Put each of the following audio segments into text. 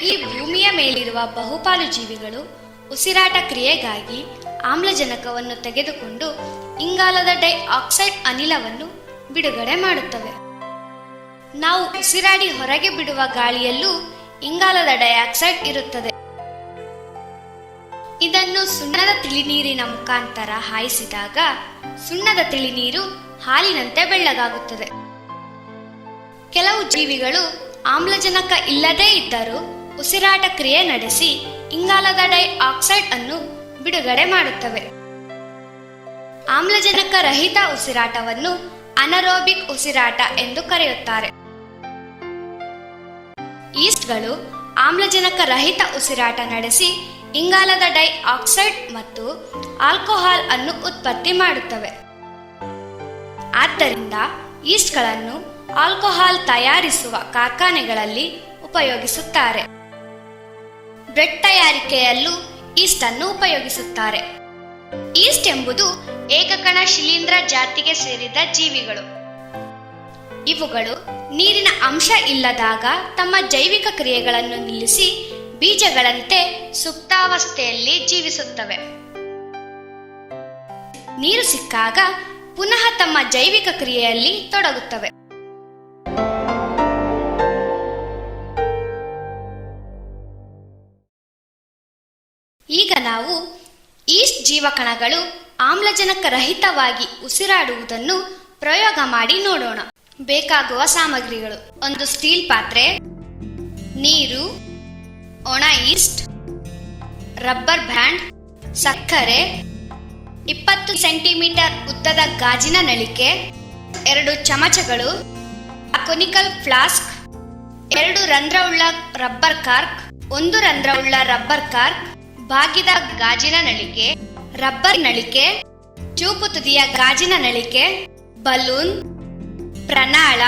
ಈ ಭೂಮಿಯ ಮೇಲಿರುವ ಬಹುಪಾಲು ಜೀವಿಗಳು ಉಸಿರಾಟ ಕ್ರಿಯೆಗಾಗಿ ಆಮ್ಲಜನಕವನ್ನು ತೆಗೆದುಕೊಂಡು ಇಂಗಾಲದ ಡೈಆಕ್ಸೈಡ್ ಅನಿಲವನ್ನು ಬಿಡುಗಡೆ ಮಾಡುತ್ತವೆ. ನಾವು ಉಸಿರಾಡಿ ಹೊರಗೆ ಬಿಡುವ ಗಾಳಿಯಲ್ಲೂ ಇಂಗಾಲದ ಡೈಆಕ್ಸೈಡ್ ಇರುತ್ತದೆ. ಇದನ್ನು ಸುಣ್ಣದ ತಿಳಿನೀರಿನ ಮುಖಾಂತರ ಹಾಯಿಸಿದಾಗ ಸುಣ್ಣದ ತಿಳಿನೀರು ಹಾಲಿನಂತೆ ಬೆಳ್ಳಗಾಗುತ್ತದೆ. ಕೆಲವು ಜೀವಿಗಳು ಆಮ್ಲಜನಕ ಇಲ್ಲದೇ ಇದ್ದರೂ ಉಸಿರಾಟ ಕ್ರಿಯೆ ನಡೆಸಿ ಇಂಗಾಲದ ಡೈಆಕ್ಸೈಡ್ ಅನ್ನು ಬಿಡುಗಡೆ ಮಾಡುತ್ತವೆ. ಆಮ್ಲಜನಕ ರಹಿತ ಉಸಿರಾಟವನ್ನು ಅನರೋಬಿಕ್ ಉಸಿರಾಟ ಎಂದು ಕರೆಯುತ್ತಾರೆ. ಈಸ್ಟ್ಗಳು ಆಮ್ಲಜನಕ ರಹಿತ ಉಸಿರಾಟ ನಡೆಸಿ ಇಂಗಾಲದ ಡೈಆಕ್ಸೈಡ್ ಮತ್ತು ಆಲ್ಕೋಹಾಲ್ ಅನ್ನು ಉತ್ಪತ್ತಿ ಮಾಡುತ್ತವೆ. ಆದ್ದರಿಂದ ಈಸ್ಟ್ಗಳನ್ನು ಆಲ್ಕೋಹಾಲ್ ತಯಾರಿಸುವ ಕಾರ್ಖಾನೆಗಳಲ್ಲಿ ಉಪಯೋಗಿಸುತ್ತಾರೆ. ಬ್ರೆಡ್ ತಯಾರಿಕೆಯಲ್ಲೂ ಈಸ್ಟ್ ಅನ್ನು ಉಪಯೋಗಿಸುತ್ತಾರೆ. ಈಸ್ಟ್ ಎಂಬುದು ಏಕಕಣ ಶಿಲೀಂಧ್ರ ಜಾತಿಗೆ ಸೇರಿದ ಜೀವಿಗಳು. ಇವುಗಳು ನೀರಿನ ಅಂಶ ಇಲ್ಲದಾಗ ತಮ್ಮ ಜೈವಿಕ ಕ್ರಿಯೆಗಳನ್ನು ನಿಲ್ಲಿಸಿ ಬೀಜಗಳಂತೆ ಸುಪ್ತಾವಸ್ಥೆಯಲ್ಲಿ ಜೀವಿಸುತ್ತವೆ. ನೀರು ಸಿಕ್ಕಾಗ ಪುನಃ ತಮ್ಮ ಜೈವಿಕ ಕ್ರಿಯೆಯಲ್ಲಿ ತೊಡಗುತ್ತವೆ. ಈಗ ನಾವು ಈಸ್ಟ್ ಜೀವಕಣಗಳು ಆಮ್ಲಜನಕ ರಹಿತವಾಗಿ ಉಸಿರಾಡುವುದನ್ನು ಪ್ರಯೋಗ ಮಾಡಿ ನೋಡೋಣ. ಬೇಕಾಗುವ ಸಾಮಗ್ರಿಗಳು: ಒಂದು ಸ್ಟೀಲ್ ಪಾತ್ರೆ, ನೀರು, ಒಣ ಈಸ್ಟ್, ರಬ್ಬರ್ ಬ್ಯಾಂಡ್, ಸಕ್ಕರೆ, 20 ಸೆಂಟಿಮೀಟರ್ ಉದ್ದದ ಗಾಜಿನ ನಳಿಕೆ, 2 ಚಮಚಗಳು, ಕೊನಿಕಲ್ ಫ್ಲಾಸ್ಕ್, 2 ರಂಧ್ರವುಳ್ಳ ರಬ್ಬರ್ ಕಾರ್ಕ್, 1 ರಂಧ್ರವುಳ್ಳ ರಬ್ಬರ್ ಕಾರ್ಕ್, ಬಾಗಿದ ಗಾಜಿನ ನಳಿಕೆ, ರಬ್ಬರ್ ನಳಿಕೆ, ಚೂಪು ತುದಿಯ ಗಾಜಿನ ನಳಿಕೆ, ಬಲೂನ್, ಪ್ರಣಾಳ,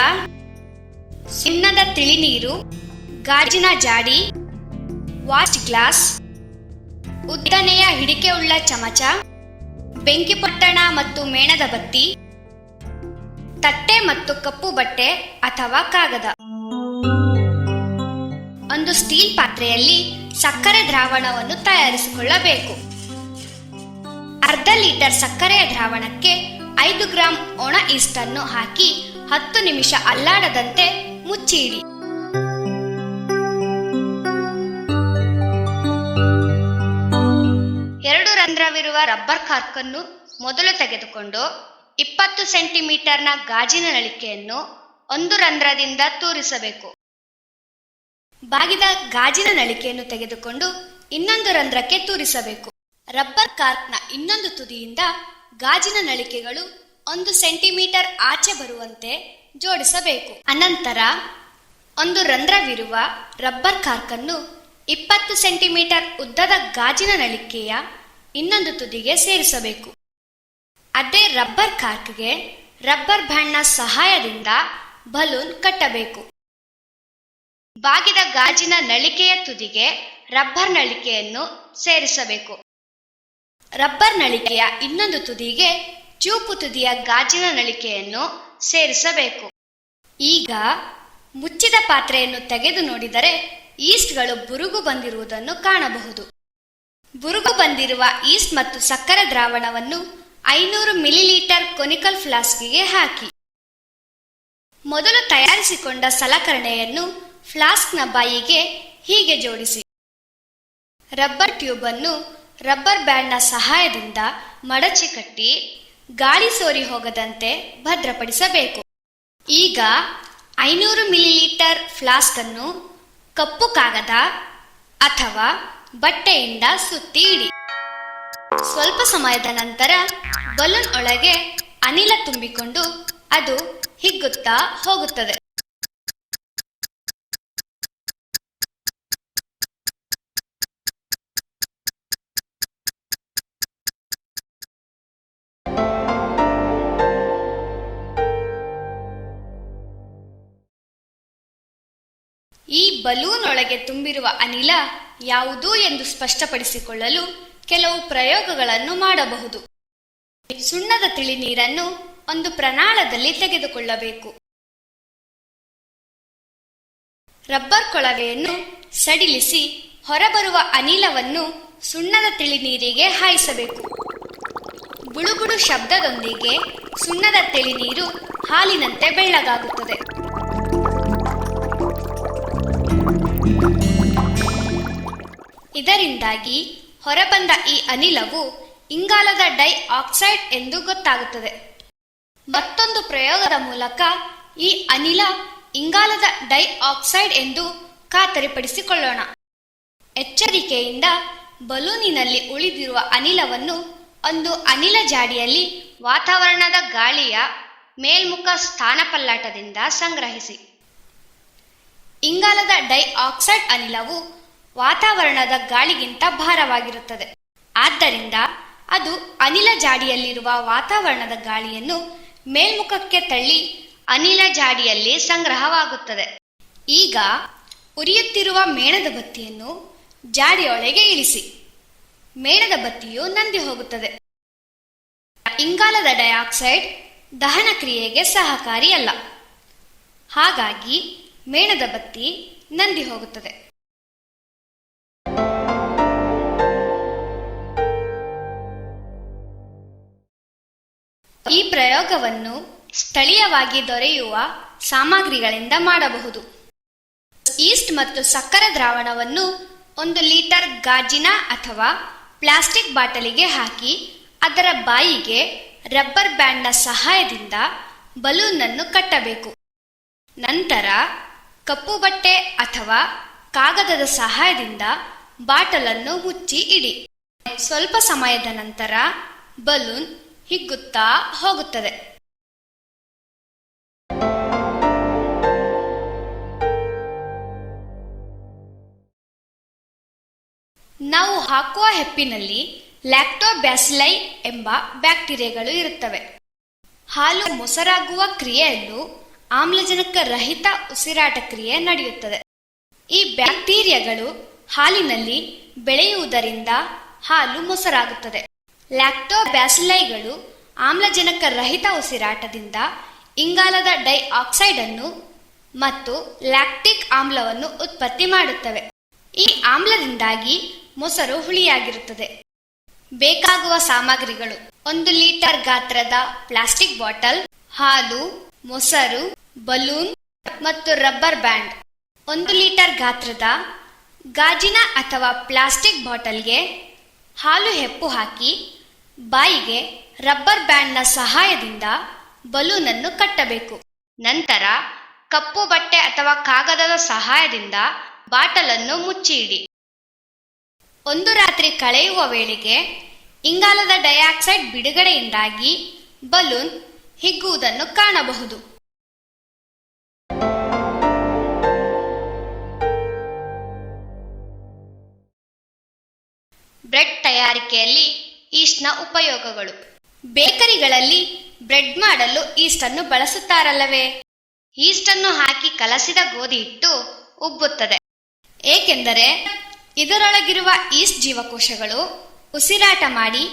ಸುಣ್ಣದ ತಿಳಿನೀರು, ಗಾಜಿನ ಜಾಡಿ, ವಾಚ್ ಗ್ಲಾಸ್, ಉದ್ದನೆಯ ಹಿಡಿಕೆಯುಳ್ಳ ಚಮಚ, ಬೆಂಕಿಪೊಟ್ಟಣ ಮತ್ತು ಮೇಣದ ಬತ್ತಿ, ತಟ್ಟೆ ಮತ್ತು ಕಪ್ಪು ಬಟ್ಟೆ ಅಥವಾ ಕಾಗದ. ಒಂದು ಸ್ಟೀಲ್ ಪಾತ್ರೆಯಲ್ಲಿ ಸಕ್ಕರೆ ದ್ರಾವಣವನ್ನು ತಯಾರಿಸಿಕೊಳ್ಳಬೇಕು. ಅರ್ಧ ಲೀಟರ್ ಸಕ್ಕರೆಯ ದ್ರಾವಣಕ್ಕೆ 5 ಗ್ರಾಂ ಒಣ ಈಸ್ಟ್ ಅನ್ನು ಹಾಕಿ 10 ನಿಮಿಷ ಅಲ್ಲಾಡದಂತೆ ಮುಚ್ಚಿ ಇಡಿ. ಎರಡು ರಂಧ್ರವಿರುವ ರಬ್ಬರ್ ಕಾರ್ಕ್ ಅನ್ನು ಮೊದಲು ತೆಗೆದುಕೊಂಡು 20 ಸೆಂಟಿಮೀಟರ್ನ ಗಾಜಿನ ನಳಿಕೆಯನ್ನು 1 ರಂಧ್ರದಿಂದ ತೂರಿಸಬೇಕು. ಬಾಗಿದ ಗಾಜಿನ ನಳಿಕೆಯನ್ನು ತೆಗೆದುಕೊಂಡು ಇನ್ನೊಂದು ರಂಧ್ರಕ್ಕೆ ತೂರಿಸಬೇಕು. ರಬ್ಬರ್ ಕಾರ್ಕ್ನ ಇನ್ನೊಂದು ತುದಿಯಿಂದ ಗಾಜಿನ ನಳಿಕೆಗಳು 1 ಸೆಂಟಿಮೀಟರ್ ಆಚೆ ಬರುವಂತೆ ಜೋಡಿಸಬೇಕು. ಅನಂತರ 1 ರಂಧ್ರವಿರುವ ರಬ್ಬರ್ ಕಾರ್ಕ್ ಅನ್ನು 20 ಸೆಂಟಿಮೀಟರ್ ಉದ್ದದ ಗಾಜಿನ ನಳಿಕೆಯ ಇನ್ನೊಂದು ತುದಿಗೆ ಸೇರಿಸಬೇಕು. ಅದೇ ರಬ್ಬರ್ ಕಾರ್ಕ್ಗೆ ರಬ್ಬರ್ ಬ್ಯಾಂಡ್ನ ಸಹಾಯದಿಂದ ಬಲೂನ್ ಕಟ್ಟಬೇಕು. ಬಾಗಿದ ಗಾಜಿನ ನಳಿಕೆಯ ತುದಿಗೆ ರಬ್ಬರ್ ನಳಿಕೆಯನ್ನು ಸೇರಿಸಬೇಕು. ರಬ್ಬರ್ ನಳಿಕೆಯ ಇನ್ನೊಂದು ತುದಿಗೆ ಚೂಪು ತುದಿಯ ಗಾಜಿನ ನಳಿಕೆಯನ್ನು ಸೇರಿಸಬೇಕು. ಈಗ ಮುಚ್ಚಿದ ಪಾತ್ರೆಯನ್ನು ತೆಗೆದು ನೋಡಿದರೆ ಈಸ್ಟ್ಗಳು ಬುರುಗು ಬಂದಿರುವುದನ್ನು ಕಾಣಬಹುದು. ಬುರುಗು ಬಂದಿರುವ ಈಸ್ಟ್ ಮತ್ತು ಸಕ್ಕರೆ ದ್ರಾವಣವನ್ನು 500 ಮಿಲಿಲೀಟರ್ ಕೊನಿಕಲ್ ಫ್ಲಾಸ್ಕಿಗೆ ಹಾಕಿ. ಮೊದಲು ತಯಾರಿಸಿಕೊಂಡ ಸಲಕರಣೆಯನ್ನು ಫ್ಲಾಸ್ಕ್ನ ಬಾಯಿಗೆ ಹೀಗೆ ಜೋಡಿಸಿ. ರಬ್ಬರ್ ಟ್ಯೂಬ್ ಅನ್ನು ರಬ್ಬರ್ ಬ್ಯಾಂಡ್ನ ಸಹಾಯದಿಂದ ಮಡಚಿ ಕಟ್ಟಿ ಗಾಳಿ ಸೋರಿ ಹೋಗದಂತೆ ಭದ್ರಪಡಿಸಬೇಕು. ಈಗ 500 ಮಿಲಿಲೀಟರ್ ಫ್ಲಾಸ್ಕ್ ಅನ್ನು ಕಪ್ಪು ಕಾಗದ ಅಥವಾ ಬಟ್ಟೆಯಿಂದ ಸುತ್ತಿ ಇಡಿ. ಸ್ವಲ್ಪ ಸಮಯದ ನಂತರ ಬಲೂನ್ ಒಳಗೆ ಅನಿಲ ತುಂಬಿಕೊಂಡು ಅದು ಹಿಗ್ಗುತ್ತಾ ಹೋಗುತ್ತದೆ. ಈ ಬಲೂನ್ ಒಳಗೆ ತುಂಬಿರುವ ಅನಿಲ ಯಾವುದು ಎಂದು ಸ್ಪಷ್ಟಪಡಿಸಿಕೊಳ್ಳಲು ಕೆಲವು ಪ್ರಯೋಗಗಳನ್ನು ಮಾಡಬಹುದು. ಸುಣ್ಣದ ತಿಳಿನೀರನ್ನು ಒಂದು ಪ್ರಣಾಳದಲ್ಲಿ ತೆಗೆದುಕೊಳ್ಳಬೇಕು. ರಬ್ಬರ್ ಕೊಳವೆಯನ್ನು ಸಡಿಲಿಸಿ ಹೊರಬರುವ ಅನಿಲವನ್ನು ಸುಣ್ಣದ ತಿಳಿನೀರಿಗೆ ಹಾಯಿಸಬೇಕು. ಬುಳುಬುಳು ಶಬ್ದದೊಂದಿಗೆ ಸುಣ್ಣದ ತಿಳಿನೀರು ಹಾಲಿನಂತೆ ಬೆಳ್ಳಗಾಗುತ್ತದೆ. ಇದರಿಂದಾಗಿ ಹೊರಬಂದ ಈ ಅನಿಲವು ಇಂಗಾಲದ ಡೈ ಆಕ್ಸೈಡ್ ಎಂದು ಗೊತ್ತಾಗುತ್ತದೆ. ಮತ್ತೊಂದು ಪ್ರಯೋಗದ ಮೂಲಕ ಈ ಅನಿಲ ಇಂಗಾಲದ ಡೈ ಆಕ್ಸೈಡ್ ಎಂದು ಖಾತರಿಪಡಿಸಿಕೊಳ್ಳೋಣ. ಎಚ್ಚರಿಕೆಯಿಂದ ಬಲೂನಿನಲ್ಲಿ ಉಳಿದಿರುವ ಅನಿಲವನ್ನು ಒಂದು ಅನಿಲ ಜಾಡಿಯಲ್ಲಿ ವಾತಾವರಣದ ಗಾಳಿಯ ಮೇಲ್ಮುಖ ಸ್ಥಾನಪಲ್ಲಟದಿಂದ ಸಂಗ್ರಹಿಸಿ. ಇಂಗಾಲದ ಡೈ ಆಕ್ಸೈಡ್ ಅನಿಲವು ವಾತಾವರಣದ ಗಾಳಿಗಿಂತ ಭಾರವಾಗಿರುತ್ತದೆ. ಆದ್ದರಿಂದ ಅದು ಅನಿಲ ಜಾಡಿಯಲ್ಲಿರುವ ವಾತಾವರಣದ ಗಾಳಿಯನ್ನು ಮೇಲ್ಮುಖಕ್ಕೆ ತಳ್ಳಿ ಅನಿಲ ಜಾಡಿಯಲ್ಲಿ ಸಂಗ್ರಹವಾಗುತ್ತದೆ. ಈಗ ಉರಿಯುತ್ತಿರುವ ಮೇಣದ ಬತ್ತಿಯನ್ನು ಜಾಡಿಯೊಳಗೆ ಇಳಿಸಿ. ಮೇಣದ ಬತ್ತಿಯು ನಂದಿ ಹೋಗುತ್ತದೆ. ಇಂಗಾಲದ ಡೈಆಕ್ಸೈಡ್ ದಹನ ಕ್ರಿಯೆಗೆ ಸಹಕಾರಿಯಲ್ಲ. ಹಾಗಾಗಿ ಮೇಣದ ಬತ್ತಿ ನಂದಿ ಹೋಗುತ್ತದೆ. ಈ ಪ್ರಯೋಗವನ್ನು ಸ್ಥಳೀಯವಾಗಿ ದೊರೆಯುವ ಸಾಮಗ್ರಿಗಳಿಂದ ಮಾಡಬಹುದು. ಈಸ್ಟ್ ಮತ್ತು ಸಕ್ಕರೆ ದ್ರಾವಣವನ್ನು 1 ಲೀಟರ್ ಗಾಜಿನ ಅಥವಾ ಪ್ಲಾಸ್ಟಿಕ್ ಬಾಟಲಿಗೆ ಹಾಕಿ ಅದರ ಬಾಯಿಗೆ ರಬ್ಬರ್ ಬ್ಯಾಂಡ್ನ ಸಹಾಯದಿಂದ ಬಲೂನ್ ಅನ್ನು ಕಟ್ಟಬೇಕು. ನಂತರ ಕಪ್ಪು ಬಟ್ಟೆ ಅಥವಾ ಕಾಗದದ ಸಹಾಯದಿಂದ ಬಾಟಲನ್ನು ಮುಚ್ಚಿ ಇಡಿ. ಸ್ವಲ್ಪ ಸಮಯದ ನಂತರ ಬಲೂನ್ ಹಿಗ್ಗುತ್ತಾ ಹೋಗುತ್ತದೆ. ನಾವು ಹಾಕುವ ಹೆಪ್ಪಿನಲ್ಲಿ ಲ್ಯಾಕ್ಟೋಬ್ಯಾಸಿಲೈ ಎಂಬ ಬ್ಯಾಕ್ಟೀರಿಯಾಗಳು ಇರುತ್ತವೆ. ಹಾಲು ಮೊಸರಾಗುವ ಕ್ರಿಯೆಯಲ್ಲೂ ಆಮ್ಲಜನಕ ರಹಿತ ಉಸಿರಾಟ ಕ್ರಿಯೆ ನಡೆಯುತ್ತದೆ. ಈ ಬ್ಯಾಕ್ಟೀರಿಯಾಗಳು ಹಾಲಿನಲ್ಲಿ ಬೆಳೆಯುವುದರಿಂದ ಹಾಲು ಮೊಸರಾಗುತ್ತದೆ. ಲ್ಯಾಕ್ಟೋಬ್ಯಾಸಿಲೈಗಳು ಆಮ್ಲಜನಕ ರಹಿತ ಉಸಿರಾಟದಿಂದ ಇಂಗಾಲದ ಡೈ ಆಕ್ಸೈಡ್ ಅನ್ನು ಮತ್ತು ಲ್ಯಾಕ್ಟಿಕ್ ಆಮ್ಲವನ್ನು ಉತ್ಪತ್ತಿ ಮಾಡುತ್ತವೆ. ಈ ಆಮ್ಲದಿಂದಾಗಿ ಮೊಸರು ಹುಳಿಯಾಗಿರುತ್ತದೆ. ಬೇಕಾಗುವ ಸಾಮಗ್ರಿಗಳು: 1 ಲೀಟರ್ ಗಾತ್ರದ ಪ್ಲಾಸ್ಟಿಕ್ ಬಾಟಲ್, ಹಾಲು, ಮೊಸರು, ಬಲೂನ್ ಮತ್ತು ರಬ್ಬರ್ ಬ್ಯಾಂಡ್. 1 ಲೀಟರ್ ಗಾತ್ರದ ಗಾಜಿನ ಅಥವಾ ಪ್ಲಾಸ್ಟಿಕ್ ಬಾಟಲ್ಗೆ ಹಾಲು ಹೆಪ್ಪು ಹಾಕಿ ಬಾಯಿಗೆ ರಬ್ಬರ್ ಬ್ಯಾಂಡ್ನ ಸಹಾಯದಿಂದ ಬಲೂನ್ ಅನ್ನು ಕಟ್ಟಬೇಕು. ನಂತರ ಕಪ್ಪು ಬಟ್ಟೆ ಅಥವಾ ಕಾಗದದ ಸಹಾಯದಿಂದ ಬಾಟಲನ್ನು ಮುಚ್ಚಿ ಇಡಿ. 1 ರಾತ್ರಿ ಕಳೆಯುವ ವೇಳೆಗೆ ಇಂಗಾಲದ ಡೈಆಕ್ಸೈಡ್ ಬಿಡುಗಡೆಯಿಂದಾಗಿ ಬಲೂನ್ ಹಿಗ್ಗುವುದನ್ನು ಕಾಣಬಹುದು. ಬ್ರೆಡ್ ತಯಾರಿಕೆಯಲ್ಲಿ ಈಸ್ಟ್ನ ಉಪಯೋಗಗಳು. ಬೇಕರಿಗಳಲ್ಲಿ ಬ್ರೆಡ್ ಮಾಡಲು ಈಸ್ಟನ್ನು ಬಳಸುತ್ತಾರಲ್ಲವೇ? ಈಸ್ಟನ್ನು ಹಾಕಿ ಕಲಸಿದ ಗೋಧಿ ಹಿಟ್ಟು ಉಬ್ಬುತ್ತದೆ, ಏಕೆಂದರೆ ಇದರೊಳಗಿರುವ ಈಸ್ಟ್ ಜೀವಕೋಶಗಳು ಉಸಿರಾಟ ಮಾಡಿ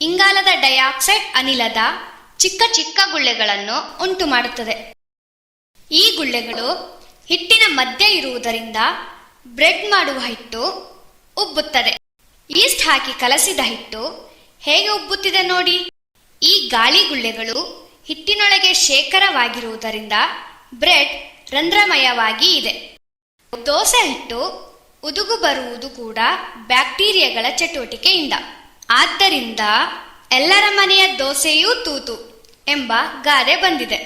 ಇಂಗಾಲದ ಡೈಆಕ್ಸೈಡ್ ಅನಿಲದ ಚಿಕ್ಕ ಚಿಕ್ಕ ಗುಳ್ಳೆಗಳನ್ನು ಉಂಟು ಮಾಡುತ್ತದೆ. ಈ ಗುಳ್ಳೆಗಳು ಹಿಟ್ಟಿನ ಮಧ್ಯೆ ಇರುವುದರಿಂದ ಬ್ರೆಡ್ ಮಾಡುವ ಹಿಟ್ಟು ಉಬ್ಬುತ್ತದೆ. ಈಸ್ಟ್ ಹಾಕಿ ಕಲಸಿದ ಹಿಟ್ಟು ಹೇಗೆ ಉಬ್ಬುತ್ತಿದೆ ನೋಡಿ. ಈ ಗಾಳಿ ಗುಳ್ಳೆಗಳು ಹಿಟ್ಟಿನೊಳಗೆ ಶೇಖರವಾಗಿರುವುದರಿಂದ ಬ್ರೆಡ್ ರಂಧ್ರಮಯವಾಗಿ ಇದೆ. ದೋಸೆ ಹಿಟ್ಟು ಉದುಗು ಬರುವುದು ಕೂಡ ಬ್ಯಾಕ್ಟೀರಿಯಾಗಳ ಚಟುವಟಿಕೆಯಿಂದ. ಆದ್ದರಿಂದ ಎಲ್ಲರ ಮನೆಯ ದೋಸೆಯೂ ತೂತು ಎಂಬ ಗಾದೆ ಬಂದಿದೆ.